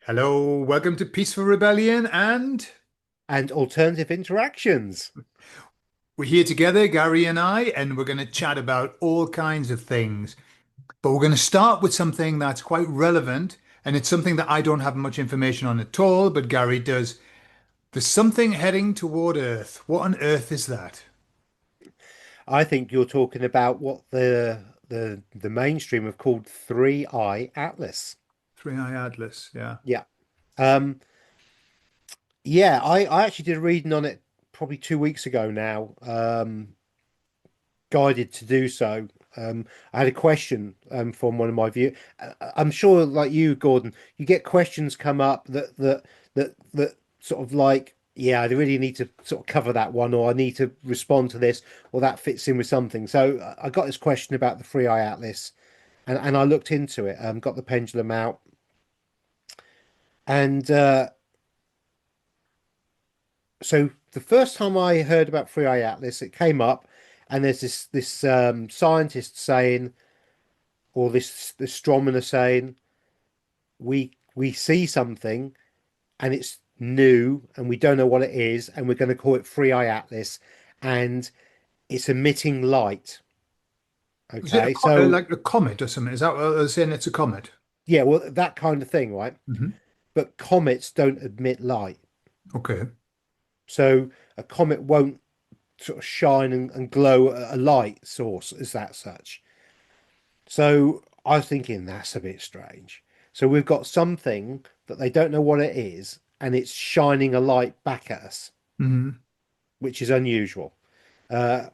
Hello, welcome to Peaceful Rebellion, and and alternative interactions. we're here together, Gary and I, and we're going to chat about all kinds of things. But we're going to start with something that's quite relevant, and it's something that I don't have much information on at all, but Gary does. There's something heading toward Earth. What on earth is that? I think you're talking about what the mainstream have called Three Eye Atlas. Three-Eye Atlas, yeah. Yeah. Um, yeah, I actually did a reading on it probably 2 weeks ago now, guided to do so. I had a question from one of my viewers. I'm sure, like you, Gordon, you get questions come up that sort of like, yeah, I really need to sort of cover that one, or I need to respond to this, or that fits in with something. So I got this question about the Free Eye Atlas, and I looked into it, got the pendulum out, and so the first time I heard about Free Eye Atlas, it came up, and there's this scientist saying, or this astronomer saying, we see something and it's new and we don't know what it is, and we're going to call it Free Eye Atlas, and it's emitting light. Is it Okay, so like a comet or something? Is that what they're saying? It's a comet? yeah, well, that kind of thing, right? Hmm. But comets don't emit light, Okay. so a comet won't sort of shine and glow a light source as that such. So I was thinking that's a bit strange. So we've got something that they don't know what it is, and it's shining a light back at us, Hmm. which is unusual. Uh,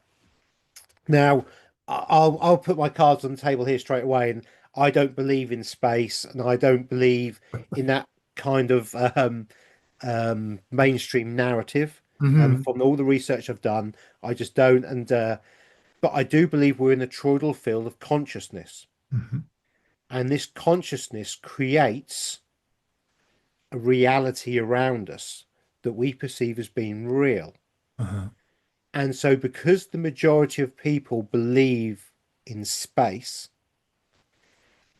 Now, I'll put my cards on the table here straight away, and I don't believe in space, and I don't believe in that kind of mainstream narrative. Hmm. From all the research I've done, I just don't. And but I do believe we're in a toroidal field of consciousness, Hmm. and this consciousness creates a reality around us that we perceive as being real. Uh-huh. And so, because the majority of people believe in space,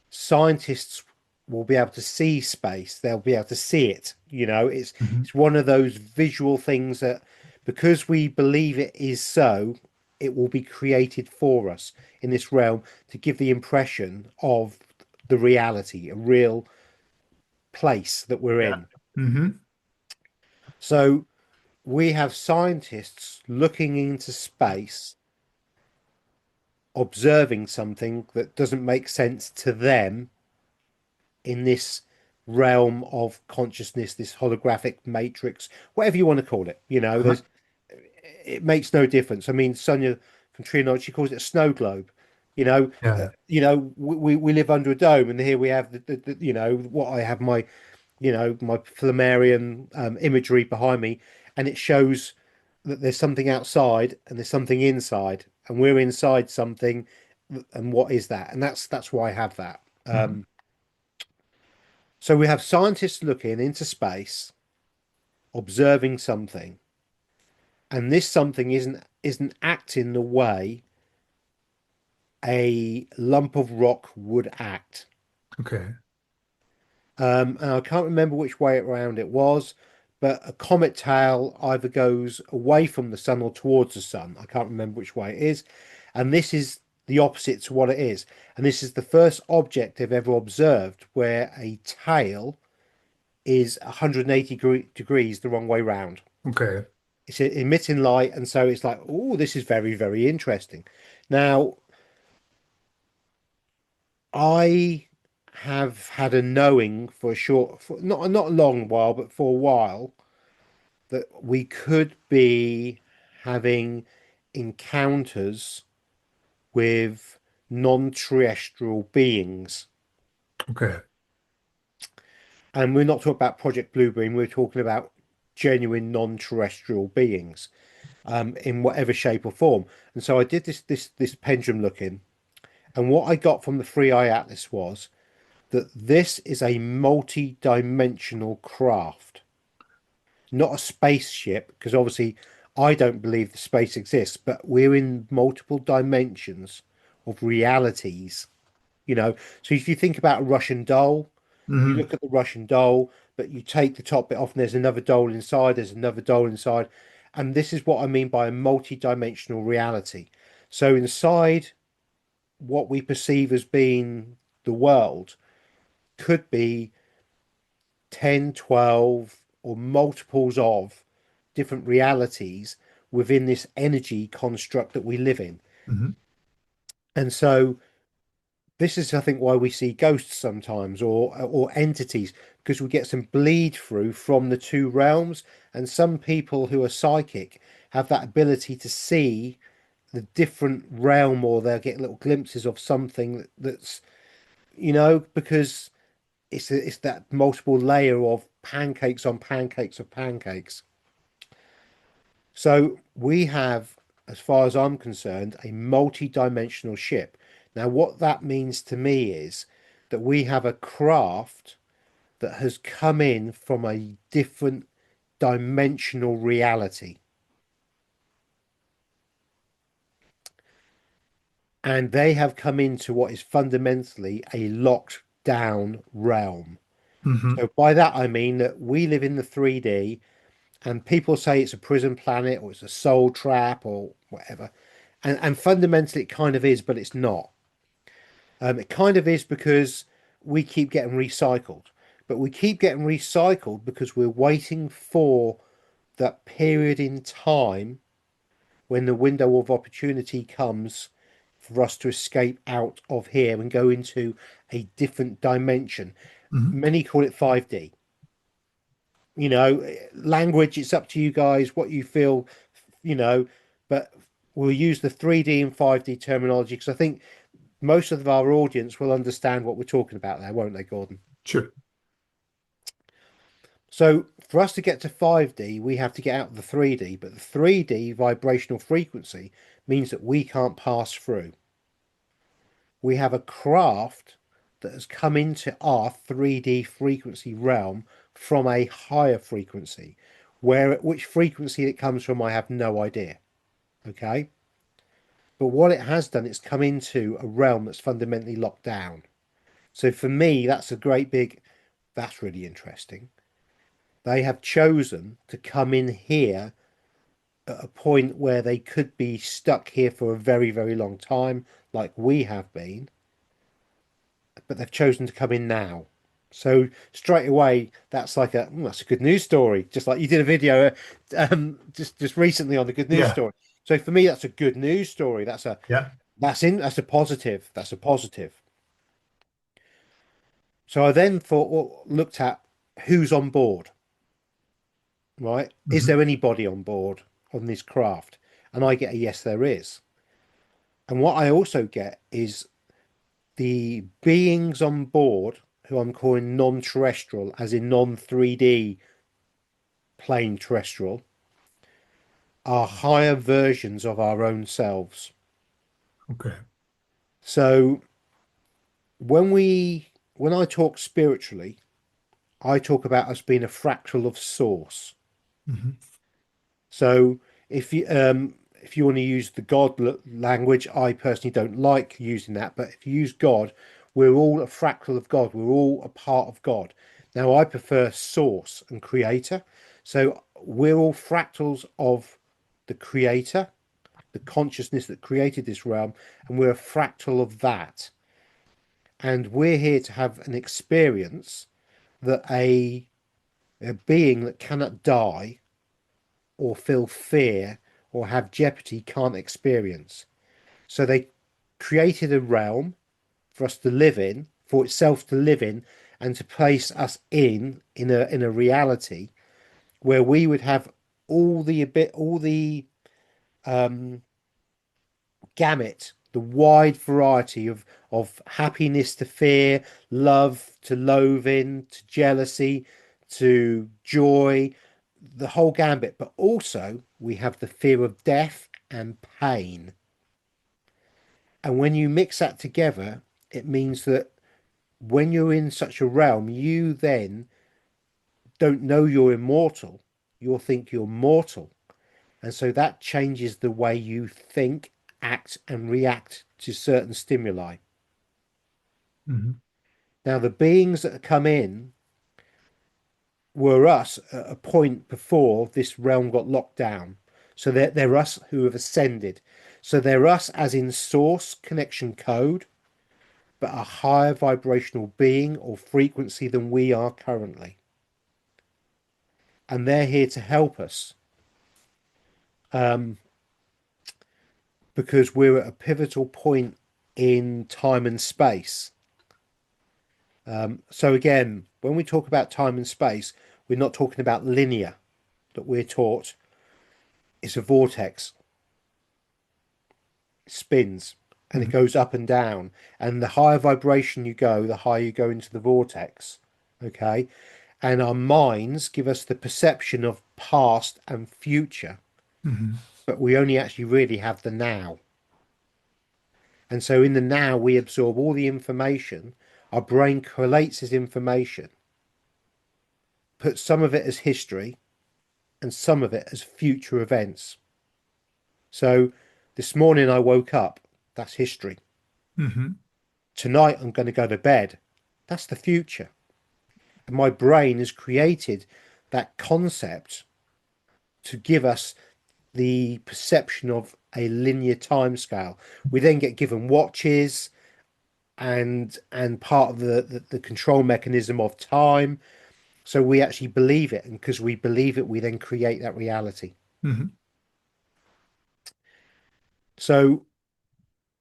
scientists will be able to see space. They'll be able to see it. Hmm. It's one of those visual things that, because we believe it is so, it will be created for us in this realm to give the impression of the reality, a real place that we're Yeah. in. Hmm. So we have scientists looking into space, observing something that doesn't make sense to them in this realm of consciousness, this holographic matrix, whatever you want to call it. Uh-huh. It makes no difference. I mean, Sonia from Trianon, she calls it a snow globe. Yeah. We live under a dome, and here we have what I have my my Flammarion imagery behind me, and it shows that there's something outside and there's something inside, and we're inside something. And what is that? And that's why I have that. Mhm. So we have scientists looking into space, observing something, and this something isn't acting the way a lump of rock would act. Okay. And I can't remember which way around it was, but a comet tail either goes away from the sun or towards the sun. I can't remember which way it is. And this is the opposite to what it is. And this is the first object I've ever observed where a tail is 180 degrees the wrong way round. Okay. It's emitting light, and so it's like, oh, this is very, very interesting. Now, I have had a knowing for not a long while, but for a while, that we could be having encounters with non-terrestrial beings. Okay. And we're not talking about Project Bluebeam, we're talking about genuine non-terrestrial beings, in whatever shape or form. And so I did this pendulum looking, and what I got from the Free Eye Atlas was that this is a multi-dimensional craft, not a spaceship, because obviously I don't believe the space exists, but we're in multiple dimensions of realities. So if you think about a Russian doll, You Hmm. look at the Russian doll, but you take the top bit off and there's another doll inside, there's another doll inside. And this is what I mean by a multi-dimensional reality. So inside what we perceive as being the world could be 10, 12, or multiples of different realities within this energy construct that we live in. Hmm. And so this is, I think, why we see ghosts sometimes or entities, because we get some bleed through from the two realms. And some people who are psychic have that ability to see the different realm, or they'll get little glimpses of something that's, because it's that multiple layer of pancakes on pancakes of pancakes. So we have, as far as I'm concerned, a multi-dimensional ship. Now, what that means to me is that we have a craft that has come in from a different dimensional reality. And they have come into what is fundamentally a locked down realm. Hmm. So by that I mean that we live in the 3D, and people say it's a prison planet or it's a soul trap or whatever. And fundamentally it kind of is, but it's not. It kind of is because we keep getting recycled. But we keep getting recycled because we're waiting for that period in time when the window of opportunity comes for us to escape out of here and go into a different dimension. Hmm. Many call it 5D. Language, it's up to you guys what you feel, you know, but we'll use the 3D and 5D terminology because I think most of our audience will understand what we're talking about there, won't they, Gordon? Sure. So for us to get to 5D, we have to get out of the 3D, but the 3D vibrational frequency means that we can't pass through. We have a craft that has come into our 3D frequency realm from a higher frequency. Which frequency it comes from, I have no idea. Okay. But what it has done, it's come into a realm that's fundamentally locked down. So for me, that's really interesting. They have chosen to come in here at a point where they could be stuck here for a very, very long time, like we have been, but they've chosen to come in now. So straight away, that's like that's a good news story. Just like you did a video, just recently on the good news Yeah. story. So for me, that's a good news story. Yeah. That's a positive. That's a positive. So I then looked at who's on board, right? Is Hmm. there anybody on board on this craft? And I get a yes, there is. And what I also get is the beings on board who I'm calling non-terrestrial, as in non-3D plane terrestrial, are higher versions of our own selves. Okay. So when I talk spiritually, I talk about us being a fractal of source. Hmm. So if you want to use the God language, I personally don't like using that, but if you use God, we're all a fractal of God. We're all a part of God. Now, I prefer source and creator. So we're all fractals of the creator, the consciousness that created this realm, and we're a fractal of that. And we're here to have an experience that a being that cannot die or feel fear or have jeopardy can't experience. So they created a realm for us to live in, for itself to live in, and to place us in a reality where we would have all the um, gamut, the wide variety of happiness to fear, love to loathing, to jealousy, to joy, the whole gambit. But also we have the fear of death and pain. And when you mix that together, it means that when you're in such a realm, you then don't know you're immortal. You'll think you're mortal. And so that changes the way you think, act, and react to certain stimuli. Hmm. Now, the beings that come in were us at a point before this realm got locked down. So they're us who have ascended. So they're us as in source connection code, but a higher vibrational being or frequency than we are currently. And they're here to help us um, because we're at a pivotal point in time and space. So again, when we talk about time and space, we're not talking about linear that we're taught. It's a vortex. It spins and it Mhm. goes up and down. And the higher vibration you go, the higher you go into the vortex. Okay. And our minds give us the perception of past and future, Mhm. but we only actually really have the now. And so in the now, we absorb all the information. Our brain collates this information, puts some of it as history and some of it as future events. So this morning I woke up, that's history. Mhm. Tonight I'm going to go to bed, that's the future. And my brain has created that concept to give us the perception of a linear time scale. We then get given watches and part of the control mechanism of time. So we actually believe it, and because we believe it, we then create that reality. Mhm. So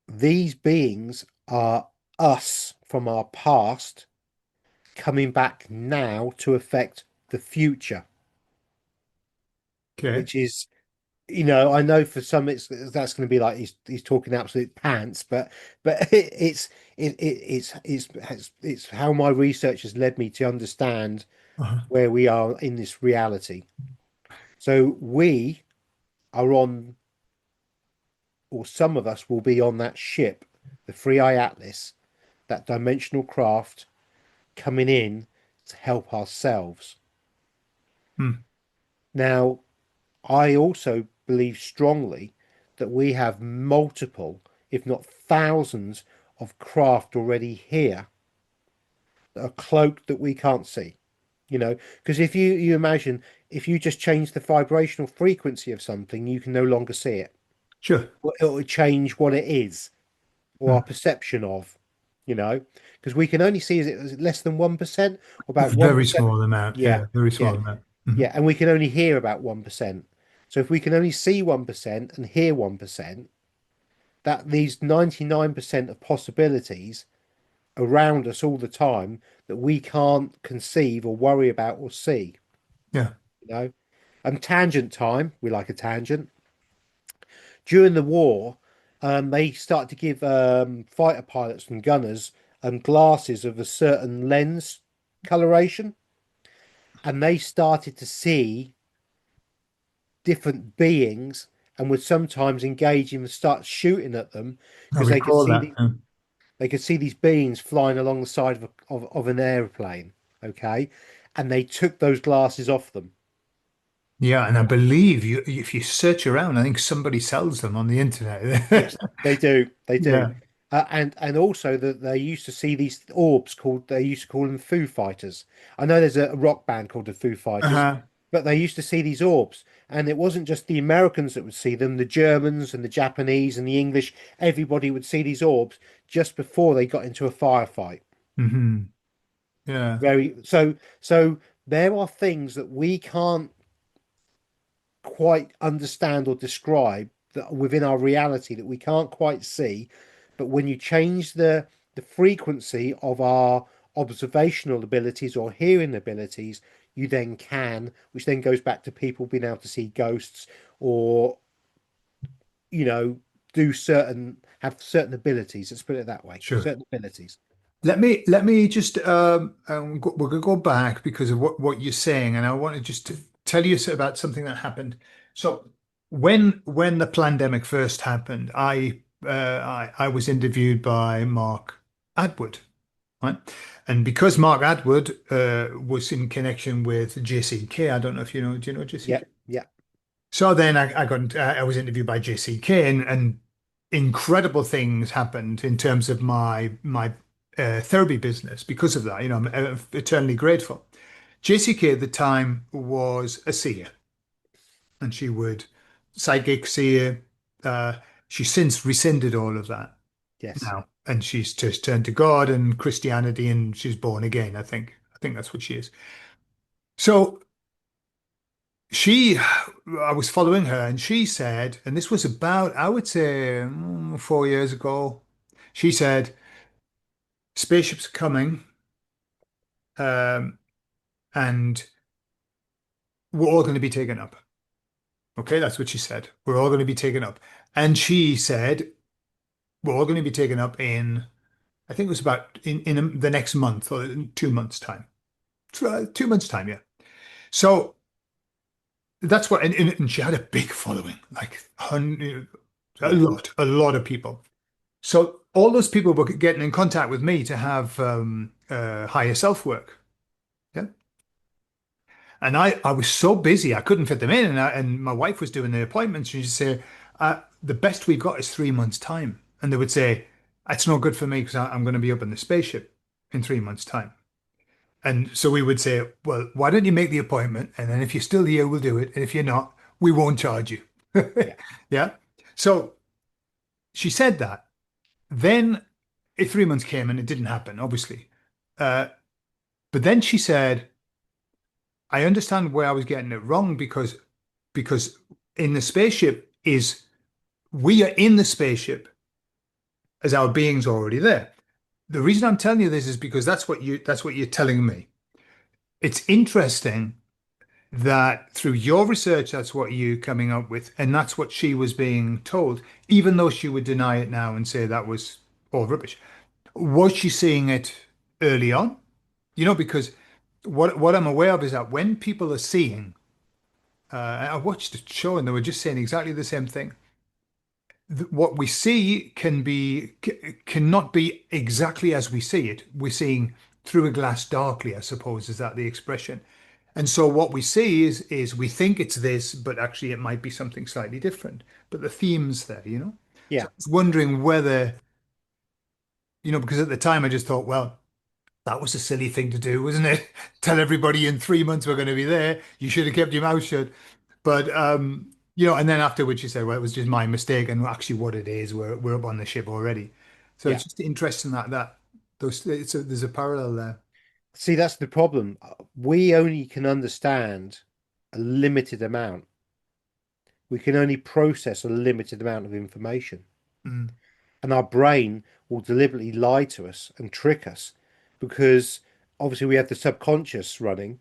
these beings are us from our past coming back now to affect the future, Okay. which is, I know for some that's going to be like he's talking absolute pants, but it's how my research has led me to understand Uh-huh. where we are in this reality. So we are on, or some of us will be on that ship, the Free Eye Atlas, that dimensional craft coming in to help ourselves. Mm. Now, I also believe strongly that we have multiple, if not thousands, of craft already here that are cloaked that we can't see. Because if you imagine, if you just change the vibrational frequency of something, you can no longer see it. Sure. Or it will change what it is or our Mm. perception of, you know, because we can only see is it less than 1% or about Very 1%. small amount. Yeah, Yeah, very yeah, small amount. Mhm. yeah. And we can only hear about 1%. So if we can only see 1% and hear 1%, that leaves 99% of possibilities around us all the time that we can't conceive or worry about or see, Yeah. you know. Tangent time, we like a tangent. During the war, they started to give fighter pilots and gunners glasses of a certain lens coloration, and they started to see different beings and would sometimes engage in and start shooting at them I because recall that. they could see these beings flying along the side of an airplane. Okay, and they took those glasses off them. Yeah, and I believe you if you search around, I think somebody sells them on the internet. Yes, they do. They do. Yeah. And also that they used to see these orbs called they used to call them Foo Fighters. I know there's a rock band called the Foo Fighters, Uh-huh. but they used to see these orbs, and it wasn't just the Americans that would see them. The Germans and the Japanese and the English, everybody would see these orbs just before they got into a firefight. Hmm. Yeah. So there are things that we can't quite understand or describe that are within our reality that we can't quite see. But when you change the frequency of our observational abilities or hearing abilities, you then can, which then goes back to people being able to see ghosts or, you know, have certain abilities. Let's put it that way. Sure. Certain abilities. Let me just we're gonna go back because of what you're saying, and I want to just to tell you about something that happened. So when the pandemic first happened, I was interviewed by Mark Atwood, right? And because Mark Atwood was in connection with JCK, I don't know if you know, do you know Yeah, JCK? yeah. So then I was interviewed by JCK, and incredible things happened in terms of my therapy business because of that. I'm eternally grateful. JCK at the time was a seer, and she would psychic seer. Uh, she's since rescinded all of that Yes. now, and she's just turned to God and Christianity, and she's born again. I think that's what she is. So I was following her, and she said, and this was about, I would say, 4 years ago. She said, spaceships are coming, um, and we're all going to be taken up. Okay, that's what she said. We're all going to be taken up. And she said, we're all going to be taken up in, I think it was about in the next month or in 2 months' time. 2 months' time, yeah. So that's what, and she had a big following, like Yeah. a lot of people. So all those people were getting in contact with me to have higher self work. Yeah. And I was so busy, I couldn't fit them in. And my wife was doing the appointments. She'd say, the best we've got is 3 months' time. And they would say, it's not good for me because I'm going to be up in the spaceship in 3 months' time. And so we would say, well, why don't you make the appointment? And then if you're still here, we'll do it. And if you're not, we won't charge you. Yeah. Yeah. So she said that. Then 3 months came and it didn't happen, obviously. Uh, but then she said, I understand where I was getting it wrong because in the spaceship is we are in the spaceship as our beings already there. The reason I'm telling you this is because that's what you're telling me. It's interesting that through your research, that's what you're coming up with, and that's what she was being told, even though she would deny it now and say that was all rubbish. Was she seeing it early on? Because what I'm aware of is that when people are seeing, I watched a show and they were just saying exactly the same thing. What we see cannot be exactly as we see it. We're seeing through a glass darkly, I suppose, is that the expression? And so what we see is we think it's this, but actually it might be something slightly different. But the theme's there. So Yeah. I was wondering whether, because at the time I just thought, well, that was a silly thing to do, wasn't it? Tell everybody in 3 months we're going to be there. You should have kept your mouth shut. But and then afterwards you say, well, it was just my mistake, and actually what it is, we're up on the ship already. So Yeah. it's just interesting that there's a parallel there. See, that's the problem. We only can understand a limited amount. We can only process a limited amount of information. Mm, And our brain will deliberately lie to us and trick us because obviously we have the subconscious running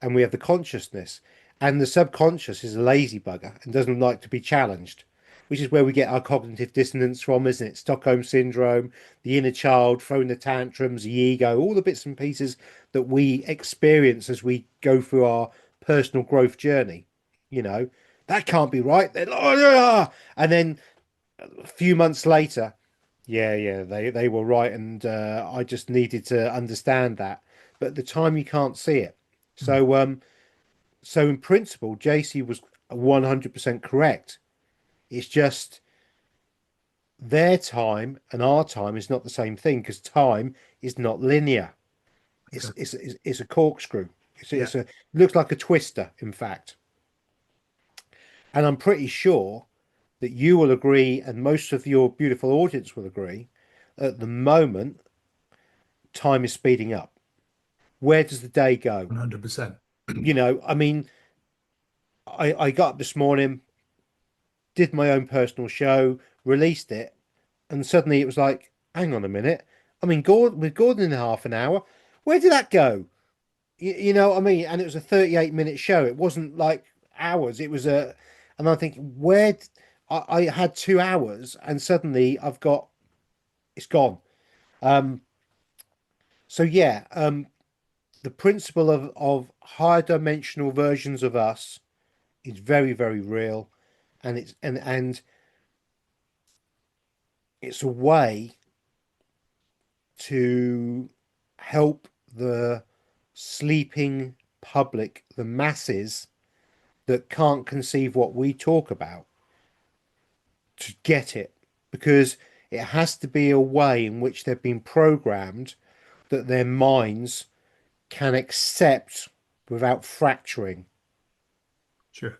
and we have the consciousness. And the subconscious is a lazy bugger and doesn't like to be challenged, which is where we get our cognitive dissonance from, isn't it? Stockholm syndrome, the inner child throwing the tantrums, the ego, all the bits and pieces that we experience as we go through our personal growth journey. You know, that can't be right. And then a few months later, yeah, they were right, and I just needed to understand that. But at the time, you can't see it. mm, So in principle, JC was 100% correct. It's just their time and our time is not the same thing because time is not linear. It's exactly. it's it's a corkscrew. Yeah. It looks like a twister, in fact. And I'm pretty sure that you will agree, and most of your beautiful audience will agree, at the moment, time is speeding up. Where does the day go? 100%. I mean, I got up this morning, did my own personal show, released it, and suddenly it was like, hang on a minute. I mean, with Gordon in half an hour, where did that go? You know what I mean? And it was a 38-minute show. It wasn't like hours. And I'm thinking, I had 2 hours and suddenly it's gone. Um, so yeah, the principle of higher dimensional versions of us is very, very real. And it's a way to help the sleeping public, the masses that can't conceive what we talk about, to get it. Because It has to be a way in which they've been programmed that their minds can accept without fracturing. Sure.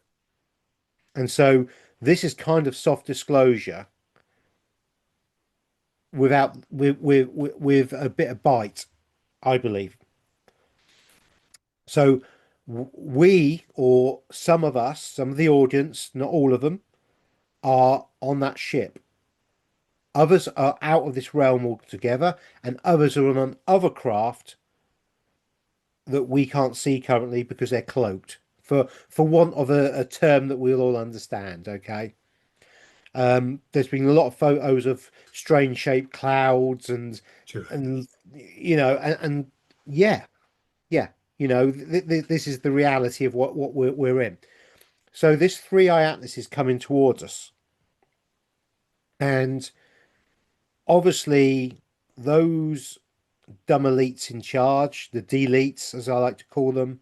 And so this is kind of soft disclosure with a bit of bite, I believe. So we, or some of us, some of the audience, not all of them, are on that ship. Others are out of this realm altogether, and others are on other craft that we can't see currently because they're cloaked. For want of a term that we'll all understand, okay? There's been a lot of photos of strange shaped clouds Sure. and and yeah, yeah, this is the reality of what we're in. So this three-eye atlas is coming towards us, and obviously those dumb elites in charge, the deletes as I like to call them,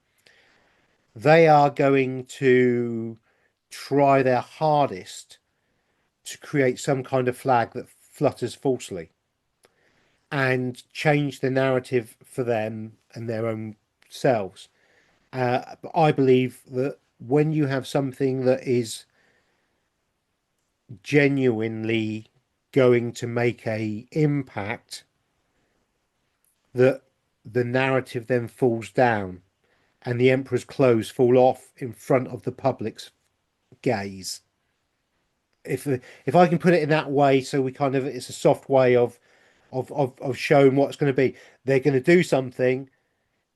they are going to try their hardest to create some kind of flag that flutters falsely and change the narrative for them and their own selves. But I believe that when you have something that is genuinely going to make a impact, that the narrative then falls down and the emperor's clothes fall off in front of the public's gaze. If I can put it in that way, so we kind of it's a soft way of showing what's going to be. They're going to do something,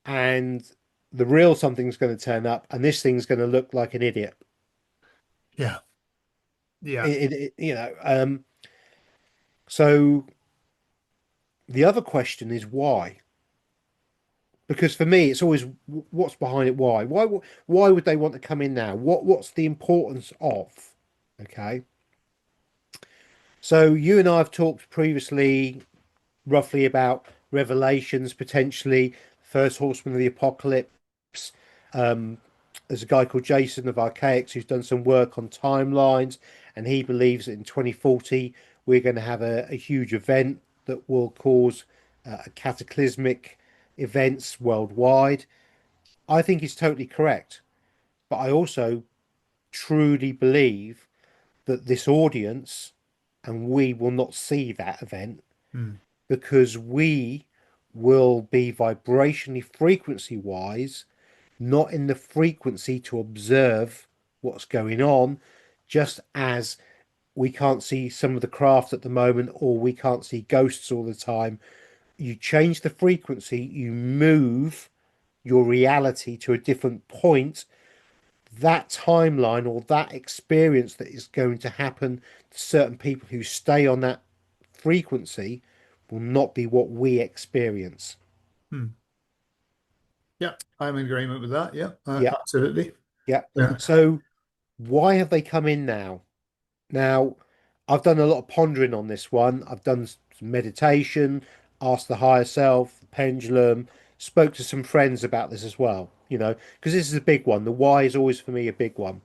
and the real something's going to turn up, and this thing's going to look like an idiot. Yeah. Yeah. So the other question is why? Because for me, it's always what's behind it. Why? Why would they want to come in now? What's the importance of? Okay. So you and I have talked previously roughly about Revelations, potentially First Horseman of the Apocalypse. Um, there's a guy called Jason of Archaics who's done some work on timelines, and he believes that in 2040 we're going to have a huge event that will cause cataclysmic events worldwide. I think he's totally correct, but I also truly believe that this audience and we will not see that event Mm. because we will be vibrationally frequency wise not in the frequency to observe what's going on, just as we can't see some of the craft at the moment or we can't see ghosts all the time. You change the frequency, you move your reality to a different point. That timeline or that experience that is going to happen to certain people who stay on that frequency will not be what we experience. Mm. Yeah. I'm in agreement with that. Yeah. Yeah, Absolutely. yeah. Yeah. So why have they come in now? Now, I've done a lot of pondering on this one. I've done some meditation, asked the higher self, the pendulum, spoke to some friends about this as well, because this is a big one. The why is always for me a big one.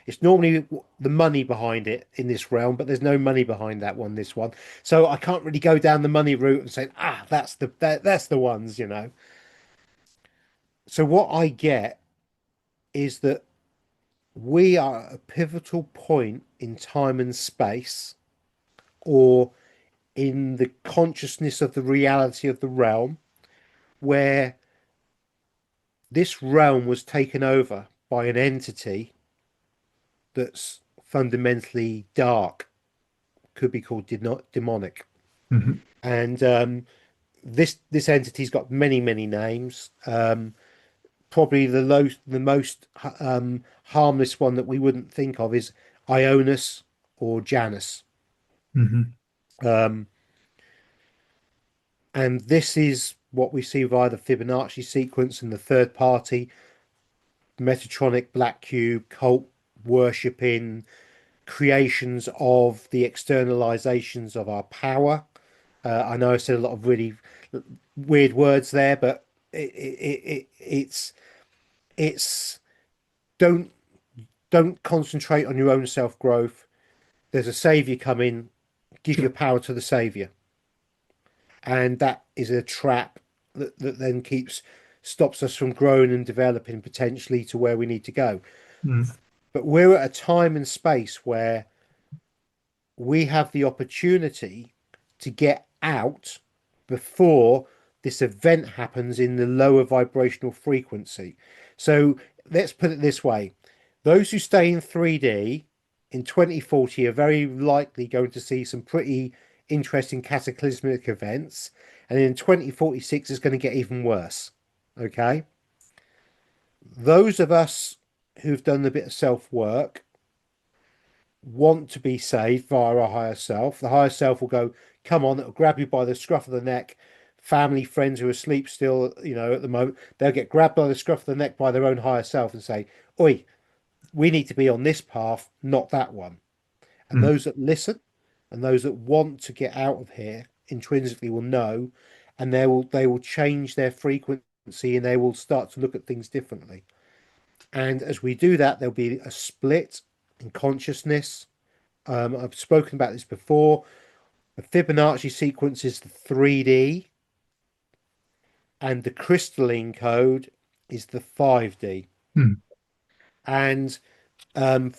It's normally the money behind it in this realm, but there's no money behind that one, this one. So I can't really go down the money route and say, that's the ones. So what I get is that we are at a pivotal point in time and space, or in the consciousness of the reality of the realm, where this realm was taken over by an entity that's fundamentally dark, could be called demonic. Mhm. And this entity's got many names. Probably the most harmless one that we wouldn't think of is Ionis or Janus. Mhm. Um, and this is what we see via the Fibonacci sequence and the third party Metatronic Black Cube cult worshipping creations of the externalizations of our power. I know I said a lot of really weird words there, but it's don't concentrate on your own self growth. There's a savior coming give your Sure. power to the savior. And that is a trap that then stops us from growing and developing potentially to where we need to go. Mm, But we're at a time and space where we have the opportunity to get out before this event happens in the lower vibrational frequency. So let's put it this way: those who stay in 3D in 2040 are very likely going to see some pretty interesting cataclysmic events, and in 2046 it's going to get even worse. Okay, those of us who've done a bit of self work want to be saved via our higher self. The higher self will go, come on, it'll grab you by the scruff of the neck. Family, friends who are asleep still, at the moment, they'll get grabbed by the scruff of the neck by their own higher self and say, oi, we need to be on this path, not that one. And mm, those that listen and those that want to get out of here intrinsically will know, and they will change their frequency and they will start to look at things differently. And as we do that, there'll be a split in consciousness. I've spoken about this before. The Fibonacci sequence is the 3D, and the crystalline code is the 5D. mm, And um,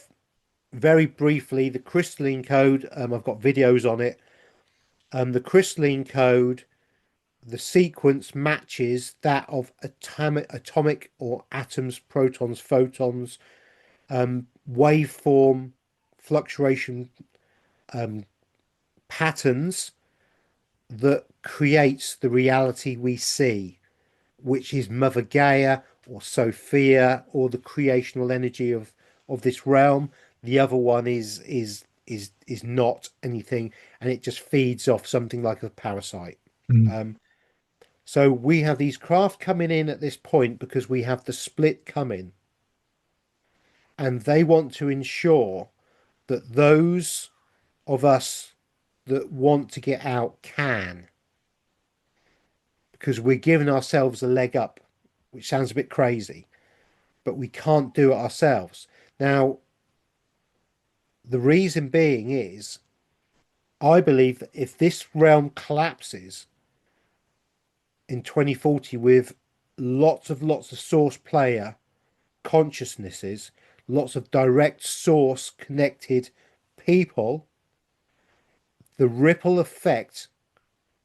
very briefly, the crystalline code, I've got videos on it. The crystalline code, the sequence matches that of atomic or atoms, protons, photons, waveform, fluctuation patterns that creates the reality we see, which is Mother Gaia or Sophia or the creational energy of this realm. The other one is not anything, and it just feeds off something like a parasite. mm, Um, so we have these craft coming in at this point because we have the split coming, and they want to ensure that those of us that want to get out can, because we're giving ourselves a leg up, which sounds a bit crazy, but we can't do it ourselves. Now, the reason being is I believe that if this realm collapses in 2040 with lots of source player consciousnesses, lots of direct source connected people, the ripple effect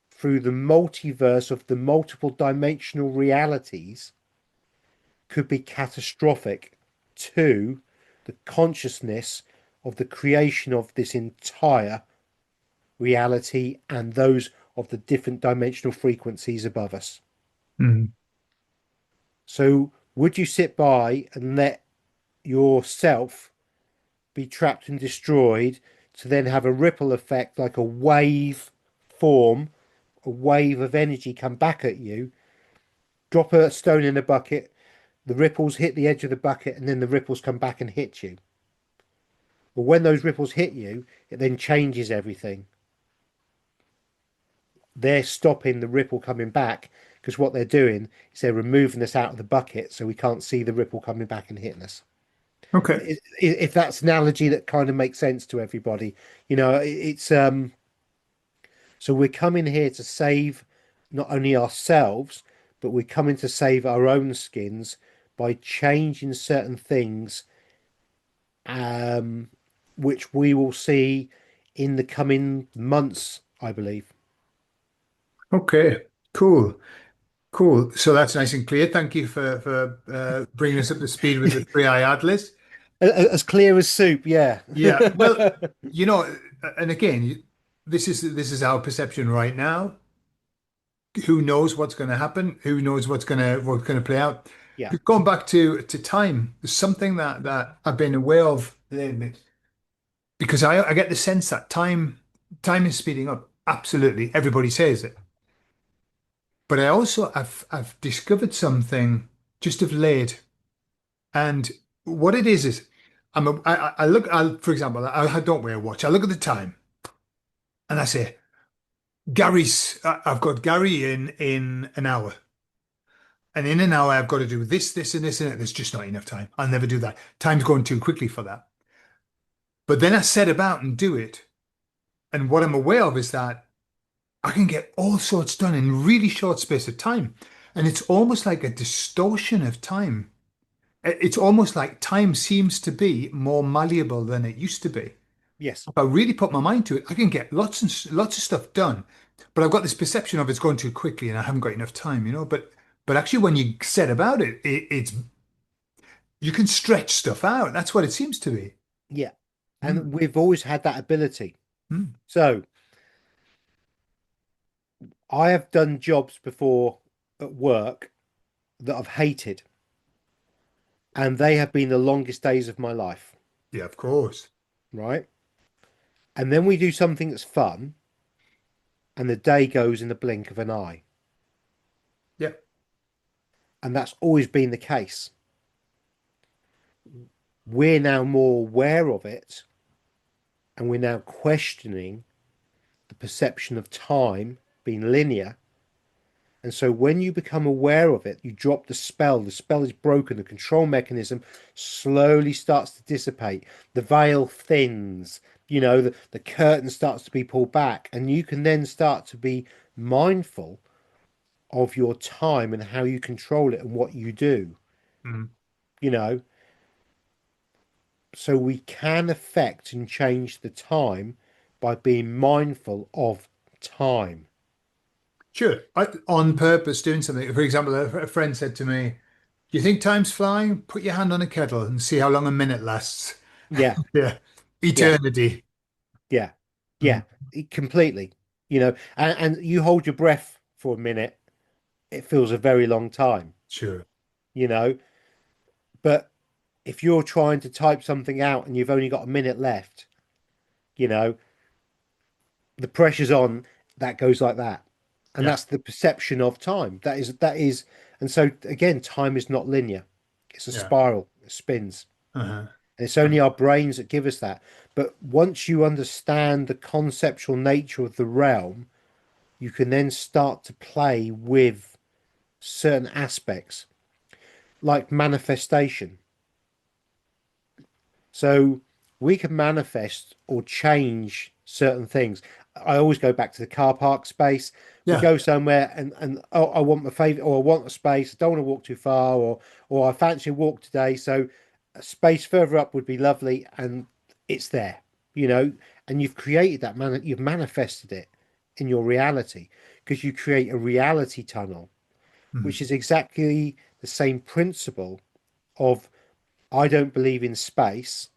through the multiverse of the multiple dimensional realities could be catastrophic to the consciousness of the creation of this entire reality and those of the different dimensional frequencies above us. mm. So, would you sit by and let yourself be trapped and destroyed to then have a ripple effect like a wave form, a wave of energy come back at you? Drop a stone in a bucket, the ripples hit the edge of the bucket, and then the ripples come back and hit you. But when those ripples hit you, it then changes everything. They're stopping the ripple coming back because what they're doing is they're removing us out of the bucket so we can't see the ripple coming back and hitting us. Okay. If that's an analogy that kind of makes sense to everybody, it's so we're coming here to save not only ourselves, but we're coming to save our own skins by changing certain things, um, which we will see in the coming months, I believe. Okay. Cool. Cool. So that's nice and clear. Thank you for bringing us up to speed with the three-eye atlas. As clear as soup, yeah. Yeah. Well, you know, and again, this is our perception right now. Who knows what's going to happen? Who knows what's gonna play out? Yeah. But going back to time, there's something that I've been aware of lately because I get the sense that time is speeding up. Absolutely, everybody says it. But I also I've discovered something just of late, and what it is I look for example I don't wear a watch. I look at the time and I say I've got Gary in an hour. And in an hour, I've got to do this, and this, and that. There's just not enough time. I'll never do that. Time's going too quickly for that. But then I set about and do it. And what I'm aware of is that I can get all sorts done in really short space of time. And it's almost like a distortion of time. It's almost like time seems to be more malleable than it used to be. Yes. If I really put my mind to it, I can get lots of stuff done. But I've got this perception of it's going too quickly and I haven't got enough time, you know. But actually, when you set about it, it's you can stretch stuff out. That's what it seems to be. Yeah. Mm, And we've always had that ability. mm. So I have done jobs before at work that I've hated, and they have been the longest days of my life, Yeah, of course. right? And then we do something that's fun, and the day goes in the blink of an eye. Yeah. And that's always been the case. We're now more aware of it, and we're now questioning the perception of time being linear. And so when you become aware of it, you drop the spell is broken, the control mechanism slowly starts to dissipate, the veil thins, the curtain starts to be pulled back, and you can then start to be mindful of your time and how you control it and what you do, Mm. you know. So we can affect and change the time by being mindful of time. Sure. On purpose doing something. For example, a friend said to me, "Do you think time's flying? Put your hand on a kettle and see how long a minute lasts." Yeah, Yeah. yeah, Eternity. yeah, Mm. yeah, completely. And you hold your breath for a minute, it feels a very long time, Sure. you know. But if you're trying to type something out and you've only got a minute left, you know, the pressure's on, that goes like that. And Yeah. that's the perception of time. That is, and so again, time is not linear. It's a Yeah. spiral, it spins. Uh-huh. And it's only our brains that give us that. But once you understand the conceptual nature of the realm, you can then start to play with certain aspects, like manifestation. So we can manifest or change certain things. I always go back to the car park space. We Yeah. go somewhere and oh, I want my favorite, or I want a space. I don't want to walk too far, or I fancy a walk today. So a space further up would be lovely, and it's there, you know. And you've created that you've manifested it in your reality because you create a reality tunnel, Mm. which is exactly the same principle of I don't believe in space,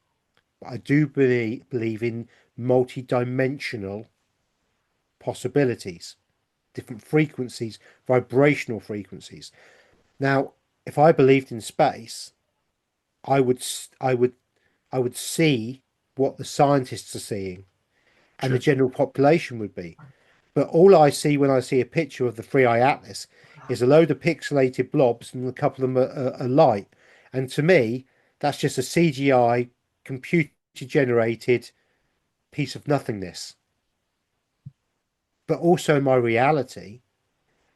but I do believe in multi-dimensional possibilities, different frequencies, vibrational frequencies. Now, if I believed in space, I would I would I would see what the scientists are seeing and the Sure. general population would be. But all I see when I see a picture of the Three Eye Atlas is a load of pixelated blobs, and a couple of them are light. And to me, that's just a CGI computer generated piece of nothingness. But also in my reality,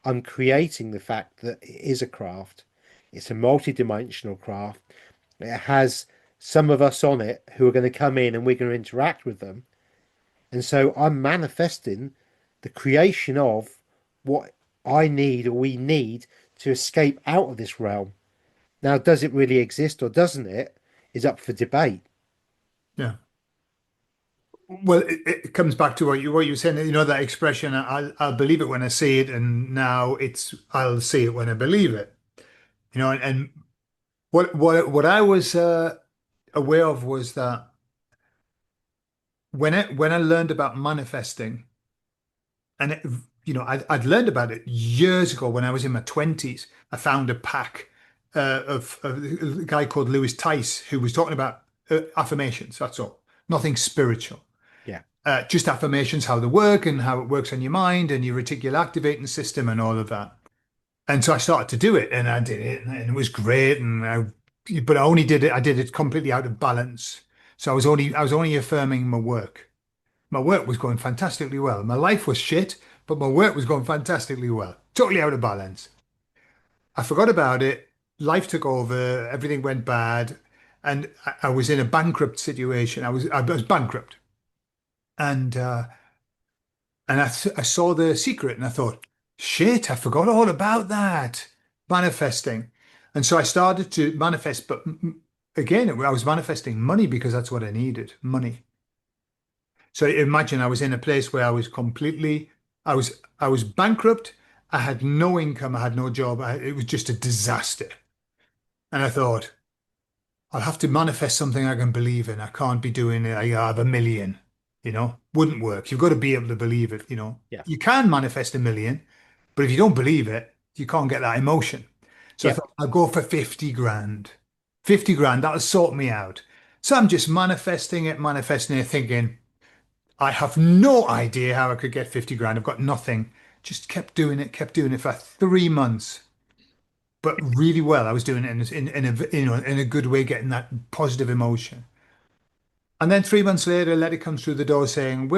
I'm creating the fact that it is a craft. It's a multi-dimensional craft. It has some of us on it who are going to come in and we're going to interact with them. And so I'm manifesting the creation of what I need or we need to escape out of this realm. Now, does it really exist or doesn't it is up for debate. Yeah. Well, it comes back to what you were saying, that expression, I'll believe it when I see it, and now it's I'll see it when I believe it. And what I was aware of was that when I learned about manifesting, and I'd learned about it years ago when I was in my 20s. I found a pack of a guy called Lewis Tice who was talking about affirmations. That's all, nothing spiritual. Yeah. Just affirmations, how they work and how it works on your mind and your reticular activating system and all of that. And so I started to do it, and I did it, and it was great. But I only did it. I did it completely out of balance. So I was only affirming my work. My work was going fantastically well. My life was shit, but my work was going fantastically well. Totally out of balance. I forgot about it. Life took over. Everything went bad, and I was in a bankrupt situation. I was bankrupt, and And I saw The Secret and I thought, shit, I forgot all about that. Manifesting. And so I started to manifest, but again, I was manifesting money because that's what I needed, money. So imagine I was in a place where I was bankrupt. I had no income. I had no job. It was just a disaster. And I thought, I'll have to manifest something I can believe in. I can't be doing it. I have a million, wouldn't work. You've got to be able to believe it. Yeah. You can manifest a million, but if you don't believe it, you can't get that emotion. So I Yep. thought, I'll go for 50 grand. 50 grand, that'll sort me out. So I'm just manifesting it, thinking, I have no idea how I could get 50 grand. I've got nothing. Just kept doing it for 3 months, but really well. I was doing it in a good way, getting that positive emotion. And then 3 months later, a letter comes through the door saying,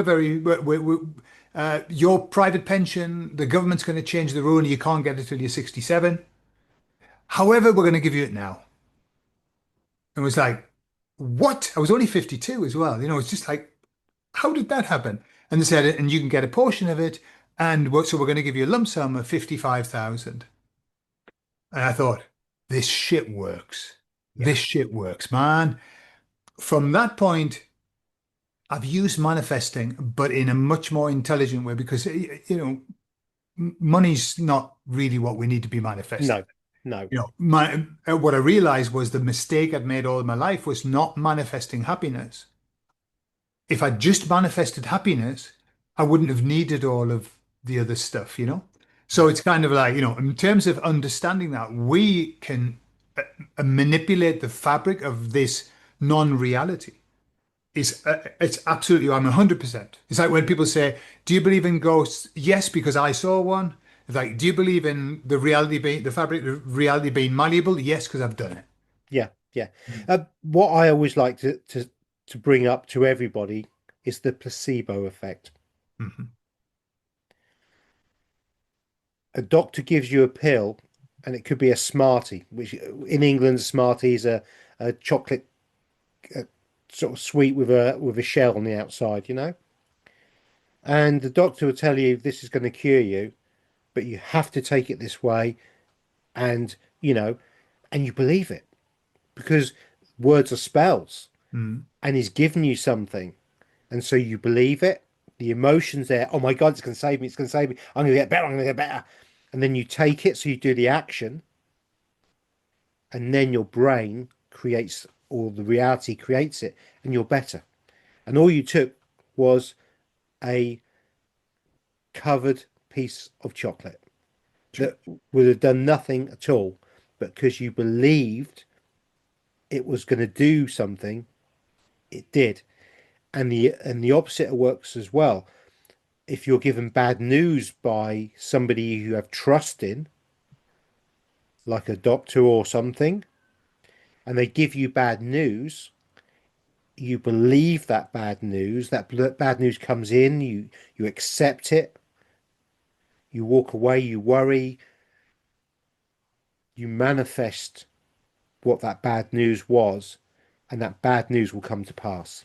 your private pension, the government's going to change the rule and you can't get it till you're 67. However, we're going to give you it now. And it was like, what? I was only 52 as well. It's just like, how did that happen? And they said, and you can get a portion of it. And so we're going to give you a lump sum of 55,000. And I thought, this shit works. Yeah. This shit works, man. From that point, I've used manifesting, but in a much more intelligent way because, money's not really what we need to be manifesting. No. No. What I realized was the mistake I'd made all my life was not manifesting happiness. If I just manifested happiness, I wouldn't have needed all of the other stuff. So No. it's kind of like, in terms of understanding that, we can manipulate the fabric of this non-reality. It's absolutely, I'm 100%. It's like when people say, do you believe in ghosts? Yes, because I saw one. It's like, do you believe in the fabric of reality being malleable? Yes, because I've done it. Yeah. Yeah. What I always like to bring up to everybody is the placebo effect. Mhm. A doctor gives you a pill, and it could be a Smartie, which in England, Smartie is a chocolate sort of sweet with a shell on the outside, And the doctor will tell you this is going to cure you, but you have to take it this way, and and you believe it because words are spells, Mm. and he's given you something, and so you believe it. The emotions there. Oh my God, it's going to save me. It's going to save me. I'm going to get better. I'm going to get better. And then you take it, so you do the action, and then your brain creates, or the reality creates it, and you're better. And all you took was a covered piece of chocolate that would have done nothing at all, but because you believed it was going to do something, it did. And the opposite works as well. If you're given bad news by somebody you have trust in, like a doctor or something, and they give you bad news, you believe that bad news. That bad news comes in, you accept it, you walk away, you worry, you manifest what that bad news was, and that bad news will come to pass.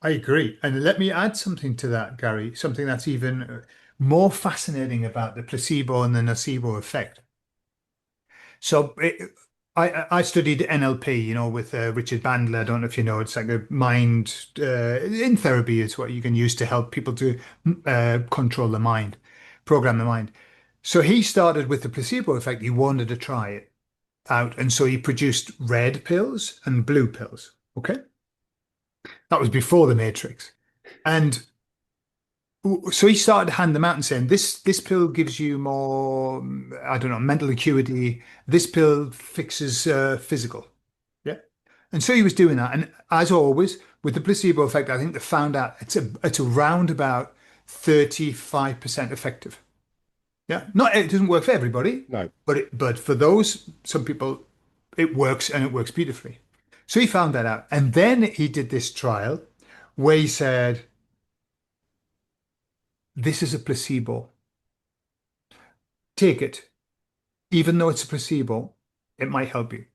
I agree. And let me add something to that, Gary, something that's even more fascinating about the placebo and the nocebo effect. So I studied NLP, with Richard Bandler. I don't know if you know, it's like a mind in therapy. It's what you can use to help people to control the mind, program the mind. So he started with the placebo effect. He wanted to try it out. And so he produced red pills and blue pills. Okay. That was before the Matrix. And so he started to hand them out and saying, this pill gives you more, I don't know, mental acuity. This pill fixes physical. Yeah. And so he was doing that. And as always, with the placebo effect, I think they found out it's around about 35% effective. Yeah. Not it doesn't work for everybody, No. but for some people, it works and it works beautifully. So he found that out. And then he did this trial where he said, this is a placebo. Take it. Even though it's a placebo, it might help you.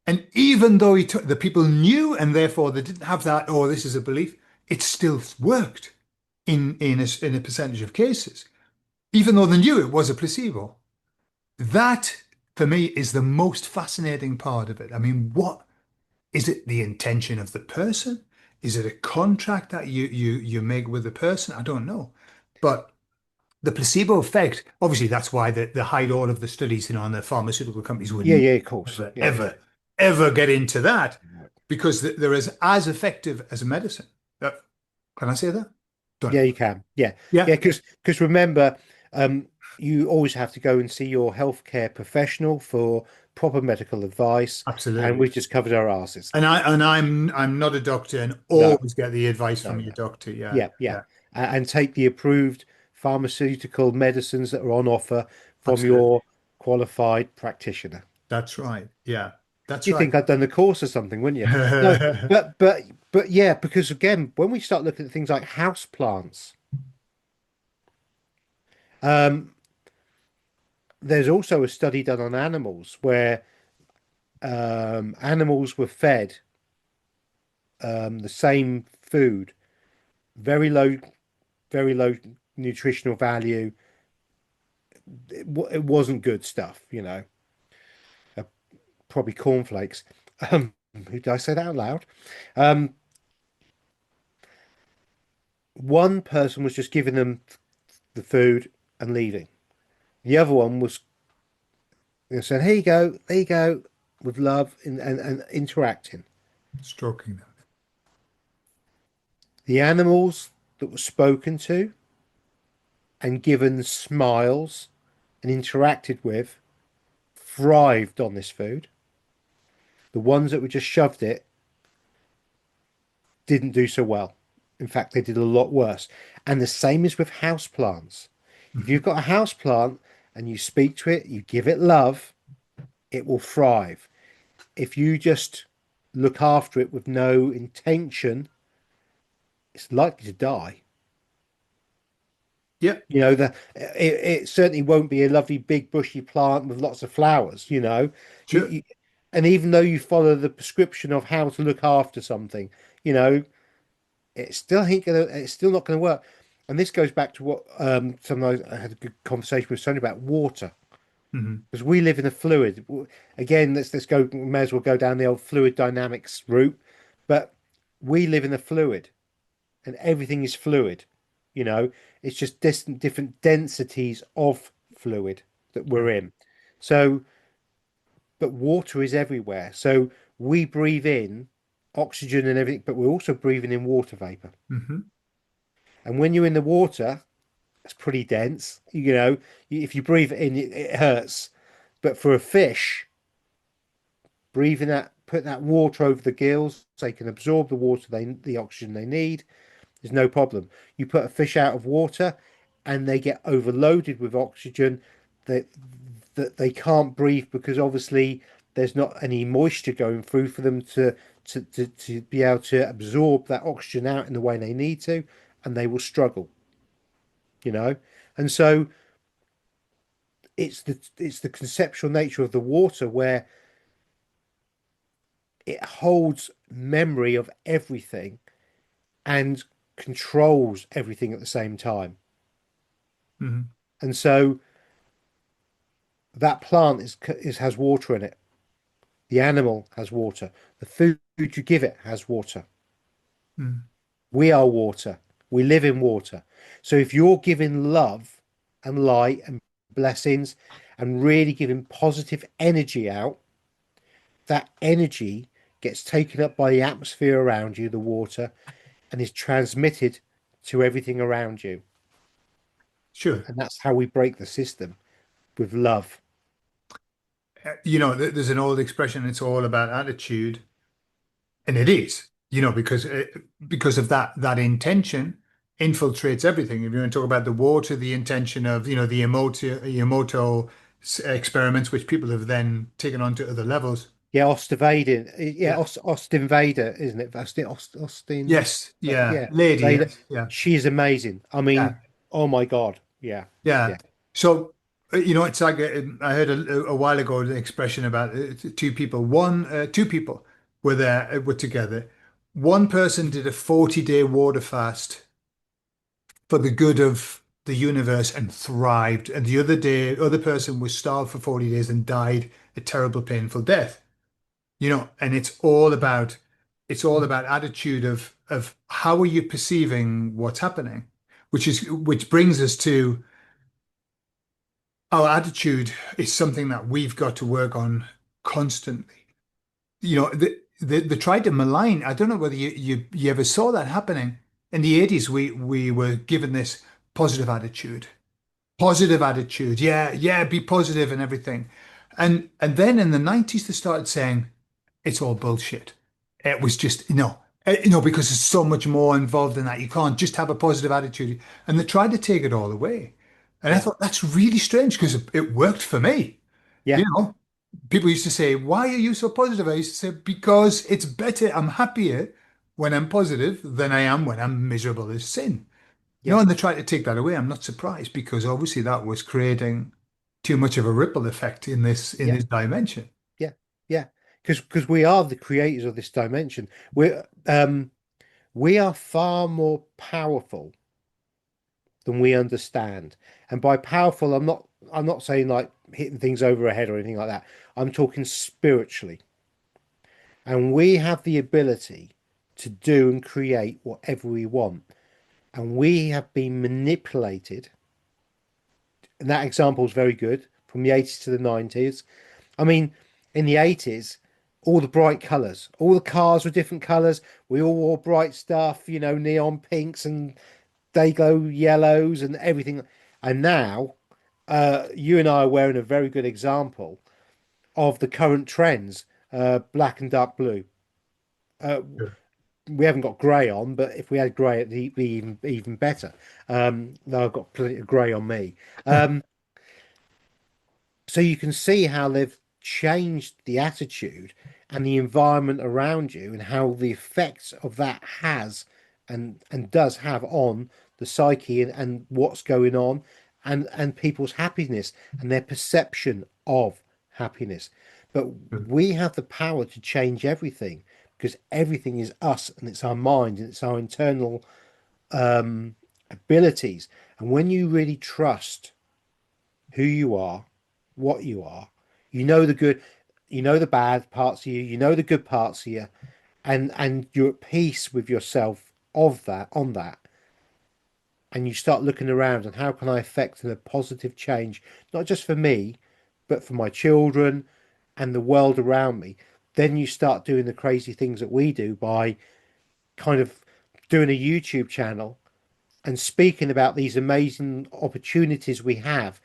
And even though the people knew and therefore they didn't have that, oh, this is a belief, it still worked. in a percentage of cases, even though they knew it was a placebo. That for me is the most fascinating part of it. I mean, what is it, the intention of the person? Is it a contract that you make with the person? I don't know. But the placebo effect, obviously, that's why they hide all of the studies, and the pharmaceutical companies would Yeah, yeah, of course. never, Yeah, ever, ever get into that yeah. because they're as effective as a medicine. Uh, can I say that? Don't Yeah, know. you can. Yeah, Yeah, yeah, because remember, um, you always have to go and see your healthcare professional for proper medical advice, and absolutely. we've just covered our asses. And I'm not a doctor and No, always get the advice no, from your no. doctor. Yeah, Yeah, yeah, yeah, and take the approved pharmaceutical medicines that are on offer from absolutely. your qualified practitioner. That's right. Yeah, that's You right. think I'd done the course or something, wouldn't you? No, but yeah, because again, when we start looking at things like house plants, um, there's also a study done on animals where animals were fed the same food, very low, very low nutritional value. It wasn't good stuff, uh, probably cornflakes. Did I say that out loud? Um, one person was just giving them the food and leaving. The other one was saying, "Here you go, there you go," with love and interacting. Stroking them. The animals that were spoken to and given smiles and interacted with thrived on this food. The ones that were just shoved it didn't do so well. In fact, they did a lot worse. And the same is with house plants. If Mhm. you've got a house plant and you speak to it, you give it love, it will thrive. If you just look after it with no intention, it's likely to die. Yeah, It certainly won't be a lovely big bushy plant with lots of flowers. You, sure. you and even though you follow the prescription of how to look after something, you know, it's still not gonna work. And this goes back to what sometimes I had a good conversation with Sonia about water. Hmm. Because we live in a fluid. Again, let's go, may as well go down the old fluid dynamics route. But we live in a fluid and everything is fluid. You know, it's just different densities of fluid that we're in. So, but water is everywhere. So we breathe in oxygen and everything, but we're also breathing in water vapor. Hmm. And when you're in the water, it's pretty dense. If you breathe it in, it hurts. But for a fish, breathing that, put that water over the gills, so they can absorb the oxygen they need. There's no problem. You put a fish out of water, and they get overloaded with oxygen that they can't breathe because obviously there's not any moisture going through for them to be able to absorb that oxygen out in the way they need to, and they will struggle. You know, and so it's the conceptual nature of the water where it holds memory of everything and controls everything at the same time. Hmm. And so that plant has water in it. The animal has water. The food you give it has water. Hmm. We are water. We live in water. So if you're giving love and light and blessings and really giving positive energy out, that energy gets taken up by the atmosphere around you, the water, and is transmitted to everything around you. Sure. And that's how we break the system with love. There's an old expression, it's all about attitude, and it is, because of that intention infiltrates everything. If you want to talk about the water, the intention of, the Emoto experiments, which people have then taken on to other levels. Yeah, Ostavadin. Yeah, Yeah. Austin Vader, isn't it? Austin. Yes. Yeah. Yeah, Lady. Vader. Yes. Yeah. She's amazing. I Yeah. mean, oh my God. Yeah, Yeah. yeah, So, it's like I heard a while ago the expression about two people were together. One person did a 40-day water fast, for the good of the universe and thrived. And other person was starved for 40 days and died a terrible, painful death. And it's all about attitude of how are you perceiving what's happening, which brings us to our attitude is something that we've got to work on constantly. They tried to malign. I don't know whether you ever saw that happening in the 80s. We were given this positive attitude. Positive attitude. Yeah, yeah, be positive and everything. And then in the 90s they started saying it's all bullshit. It was just because there's so much more involved in that. You can't just have a positive attitude. And they tried to take it all away. And I Yeah, thought that's really strange because it worked for me. yeah, You know, people used to say, "Why are you so positive?" I used to say, "Because it's better. I'm happier when I'm positive than I am when I'm miserable as sin." yeah, And they tried to take that away. I'm not surprised because obviously that was creating too much of a ripple effect in this in yeah, this dimension. yeah, yeah. Because we are the creators of this dimension. We are far more powerful than we understand. And by powerful, I'm not saying like hitting things over a head or anything like that. I'm talking spiritually. And we have the ability to do and create whatever we want. And we have been manipulated. And that example is very good from the 80s to the 90s. I mean, in the 80s, all the bright colours, all the cars were different colours. We all wore bright stuff, neon pinks and day glow yellows and everything. And now, you and I are wearing a very good example of the current trends, black and dark blue. Uh, Sure. we haven't got grey on, but if we had grey, it'd be even better. Though I've got plenty of grey on me. Um, so you can see how they've changed the attitude and the environment around you, and how the effects of that has and does have on the psyche and what's going on, and people's happiness and their perception of happiness. But Sure. we have the power to change everything, because everything is us, and it's our mind, and it's our internal abilities. And when you really trust who you are, what you are, you know the good, you know the bad parts of you, you know the good parts of you, and you're at peace with yourself of that, on that, and you start looking around and how can I affect a positive change, not just for me, but for my children and the world around me. Then you start doing the crazy things that we do by kind of doing a YouTube channel and speaking about these amazing opportunities we have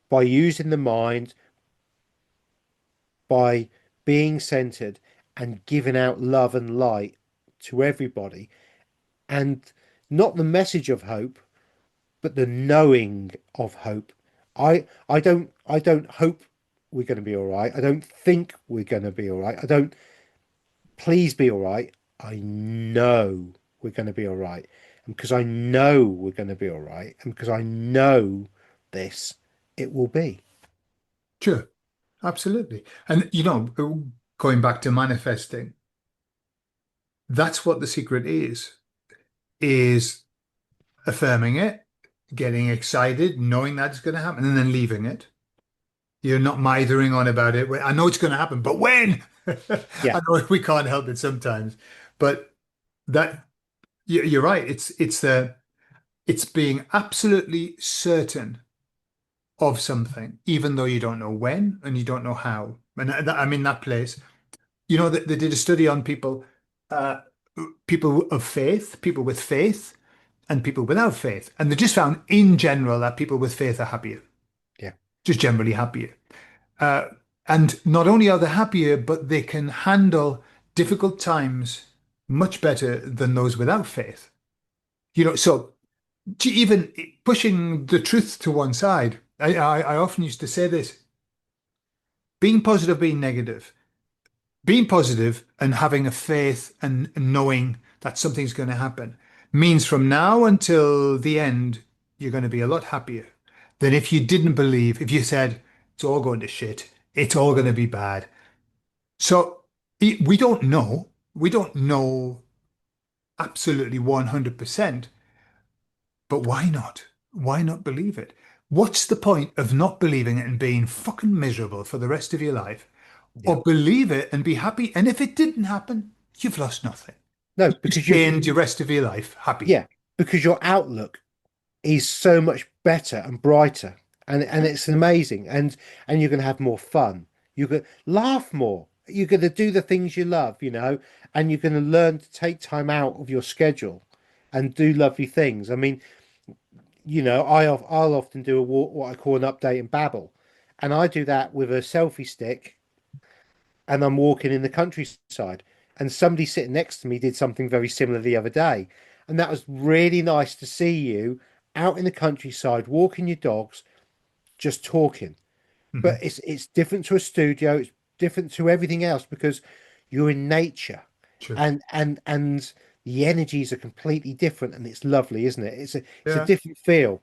by using the mind, by being centered and giving out love and light to everybody. And not the message of hope, but the knowing of hope. I don't hope we're going to be all right. I don't think we're going to be all right. I don't please be all right. I know we're going to be all right. And because I know we're going to be all right, and because I know this, it will be. Sure. Absolutely. And going back to manifesting, that's what the secret is affirming it, getting excited, knowing that it's going to happen, and then leaving it. You're not mithering on about it. "Well, I know it's going to happen, but when?" Yeah, I know we can't help it sometimes, but that you're right. It's being absolutely certain of something, even though you don't know when and you don't know how. And I'm in that place. They did a study on uh, people of faith, people with faith, and people without faith, and they just found in general that people with faith are happier, yeah, just generally happier. Uh, and not only are they happier, but they can handle difficult times much better than those without faith. So even pushing the truth to one side, I often used to say this: being positive, being negative. Being positive and having a faith and knowing that something's going to happen means from now until the end, you're going to be a lot happier than if you didn't believe, if you said, it's all going to shit, it's all going to be bad. So we don't know. We don't know absolutely 100%, But why not? Why not believe it? What's the point of not believing it and being fucking miserable for the rest of your life? Yeah. Or believe it and be happy. And if it didn't happen, you've lost nothing. No, You just because gained your rest of your life happy. yeah, because your outlook is so much better and brighter, and it's amazing, and you're gonna have more fun. You're gonna laugh more. You're gonna do the things you love, and you're gonna learn to take time out of your schedule and do lovely things. I mean, I'll often do a walk, what I call an update and babble, and I do that with a selfie stick, and I'm walking in the countryside, and somebody sitting next to me did something very similar the other day, and that was really nice to see you out in the countryside walking your dogs, just talking. But Mhm. it's different to a studio. It's different to everything else because you're in nature, Sure. and the energies are completely different, and it's lovely, isn't it? It's a Yeah, different feel.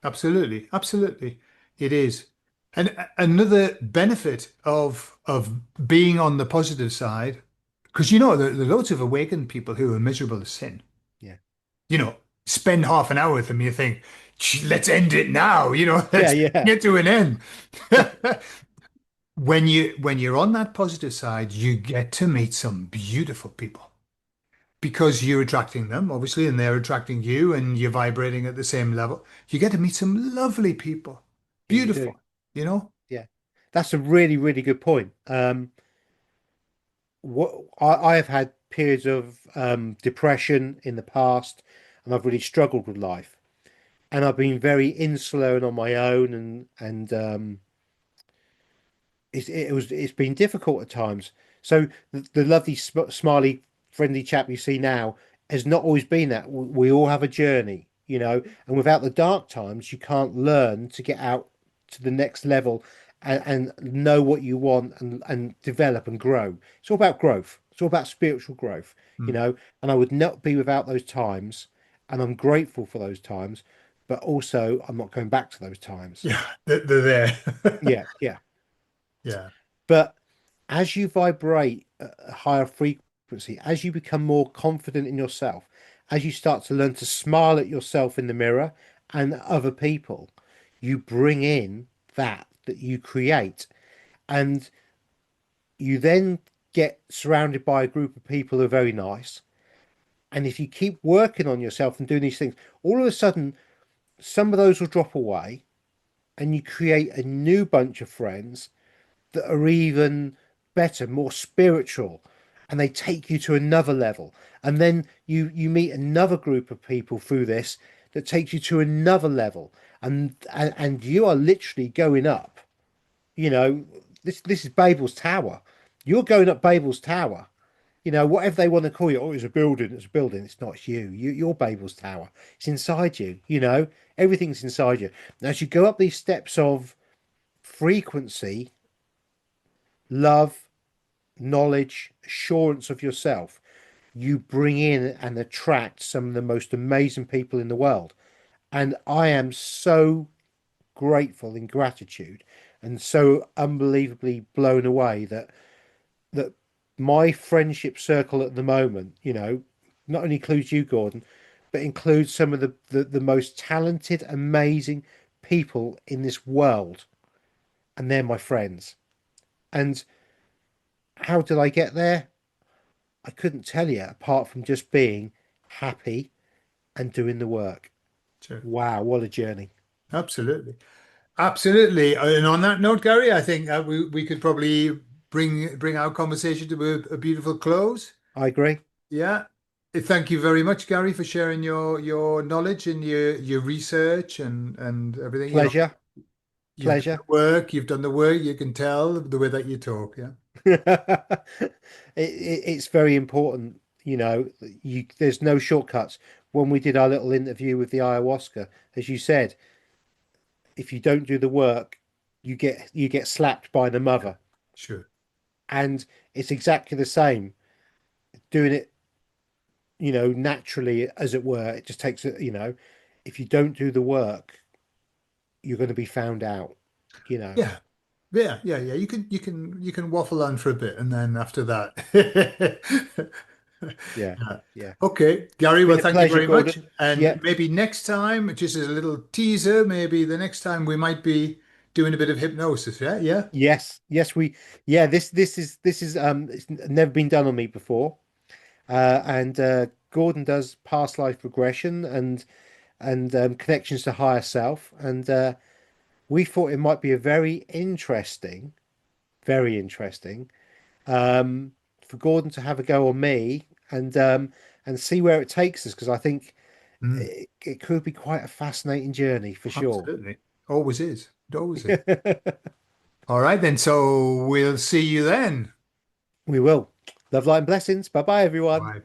absolutely. Absolutely. It is. And another benefit of being on the positive side, because there are loads of awakened people who are miserable as sin. Yeah, You know, spend half an hour with them, you think, "Gee, let's end it now, yeah, let's yeah, get to an end." When you're on that positive side, you get to meet some beautiful people because you're attracting them, obviously, and they're attracting you, and you're vibrating at the same level. You get to meet some lovely people. yeah. You do. Beautiful, you know? Yeah, that's a really, really good point. What I have had periods of depression in the past, and I've really struggled with life, and I've been very insular and on my own, and it's been difficult at times. So the lovely smiley friendly chap you see now has not always been that. We all have a journey, and without the dark times, you can't learn to get out to the next level and know what you want and develop and grow. It's all about growth. It's all about spiritual growth, you Mm. know. And I would not be without those times, and I'm grateful for those times, but also I'm not going back to those times. Yeah, they're there. Yeah, yeah. Yeah, But as you vibrate at a higher frequency, as you become more confident in yourself, as you start to learn to smile at yourself in the mirror and other people, you bring in that you create. And you then get surrounded by a group of people who are very nice. And if you keep working on yourself and doing these things, all of a sudden, some of those will drop away and you create a new bunch of friends that are even better, more spiritual, and they take you to another level. And then you meet another group of people through this that takes you to another level, and you are literally going up. You know, this is Babel's Tower. You're going up Babel's Tower. Whatever they want to call you, oh, it's a building, it's a building. It's not you. You're Babel's Tower. It's inside you. Everything's inside you. And as you go up these steps of frequency, love, knowledge, assurance of yourself, you bring in and attract some of the most amazing people in the world. And I am so grateful in gratitude and so unbelievably blown away that my friendship circle at the moment, not only includes you, Gordon, but includes some of the most talented, amazing people in this world. And they're my friends. And how did I get there? I couldn't tell you apart from just being happy and doing the work. sure. Wow, what a journey. Absolutely. Absolutely. And on that note, Gary, I think we could probably bring our conversation to a beautiful close. I agree. Yeah. Thank you very much, Gary, for sharing your knowledge and your research and everything. Pleasure. You've done the Pleasure. work, you've done the work, you can tell the way that you talk. Yeah. It's very important, there's no shortcuts. When we did our little interview with the ayahuasca, as you said, if you don't do the work, you get slapped by the Yeah. mother. Sure. And it's exactly the same. Doing it, naturally, as it were, it just takes if you don't do the work, you're going to be found out. Yeah. Yeah, yeah, yeah. You can waffle on for a bit and then after that. Yeah, Yeah. yeah. Okay, Gary, well, Been a thank you pleasure, very much. Gordon. And Yeah, maybe next time, just as a little teaser, maybe the next time we might be doing a bit of hypnosis. Yeah, yeah. yes, yes, yeah, this is it's never been done on me before. And Gordon does past life regression and connections to higher self, and we thought it might be a very interesting, um, for Gordon to have a go on me and see where it takes us, because I think Mm, it could be quite a fascinating journey for sure. absolutely. Always is. It always is. All right, then. So we'll see you then. We will. Love, light, and blessings. Bye bye, everyone. Bye.